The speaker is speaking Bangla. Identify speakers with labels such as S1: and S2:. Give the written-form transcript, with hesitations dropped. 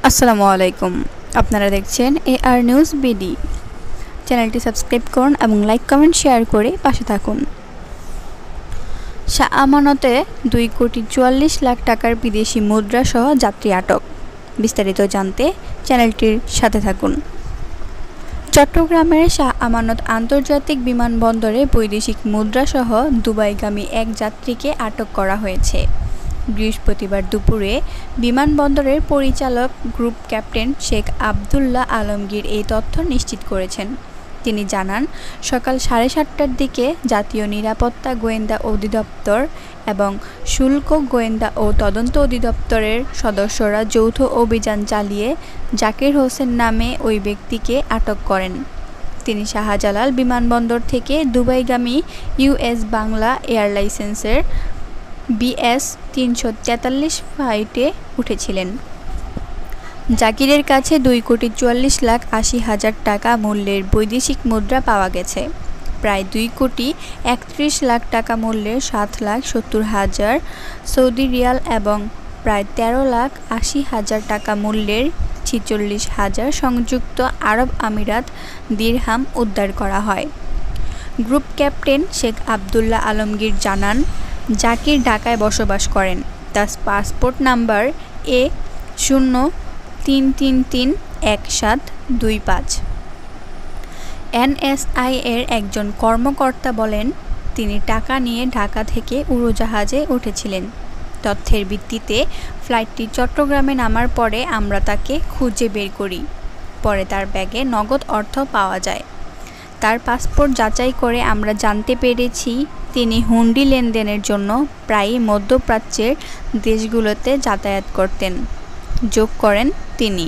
S1: আসসালামু আলাইকুম। আপনারা দেখছেন AR নিউজ বিডি। চ্যানেলটি সাবস্ক্রাইব করুন এবং লাইক কমেন্ট শেয়ার করে পাশে থাকুন। শাহ আমানতে 2,44,00,000 টাকার বিদেশি মুদ্রা সহ যাত্রী আটক। বিস্তারিত জানতে চ্যানেলটির সাথে থাকুন। চট্টগ্রামের শাহ আমানত আন্তর্জাতিক বিমানবন্দরে বৈদেশিক মুদ্রা সহ দুবাইগামী এক যাত্রীকে আটক করা হয়েছে। বৃহস্পতিবার দুপুরে বিমানবন্দরের পরিচালক গ্রুপ ক্যাপ্টেন শেখ আবদুল্লাহ আলমগীর এই তথ্য নিশ্চিত করেছেন। তিনি জানান, সকাল 7:30টার দিকে জাতীয় নিরাপত্তা গোয়েন্দা অধিদপ্তর এবং শুল্ক গোয়েন্দা ও তদন্ত অধিদপ্তরের সদস্যরা যৌথ অভিযান চালিয়ে জাকির হোসেন নামে ওই ব্যক্তিকে আটক করেন। তিনি শাহজালাল বিমানবন্দর থেকে দুবাইগামী US বাংলা এয়ারলাইন্সের BS 343 ফ্লাইটে উঠেছিলেন। জাকিরের কাছে 2,44,80,000 টাকা মূল্যের বৈদেশিক মুদ্রা পাওয়া গেছে। প্রায় 2,31,00,000 টাকা মূল্যের 7,70,000 সৌদি রিয়াল এবং প্রায় 13,80,000 টাকা মূল্যের 46,000 সংযুক্ত আরব আমিরাত দিরহাম উদ্ধার করা হয়। গ্রুপ ক্যাপ্টেন শেখ আবদুল্লাহ আলমগীর জানান, জাকির ঢাকায় বসবাস করেন। তার পাসপোর্ট নাম্বার A03331725। NSI এর একজন কর্মকর্তা বলেন, তিনি টাকা নিয়ে ঢাকা থেকে উড়োজাহাজে উঠেছিলেন। তথ্যের ভিত্তিতে ফ্লাইটটি চট্টগ্রামে নামার পরে আমরা তাকে খুঁজে বের করি। পরে তার ব্যাগে নগদ অর্থ পাওয়া যায়। তার পাসপোর্ট যাচাই করে আমরা জানতে পেরেছি তিনি হুন্ডি লেনদেনের জন্য প্রায়ই মধ্যপ্রাচ্যের দেশগুলোতে যাতায়াত করতেন, যোগ করেন তিনি।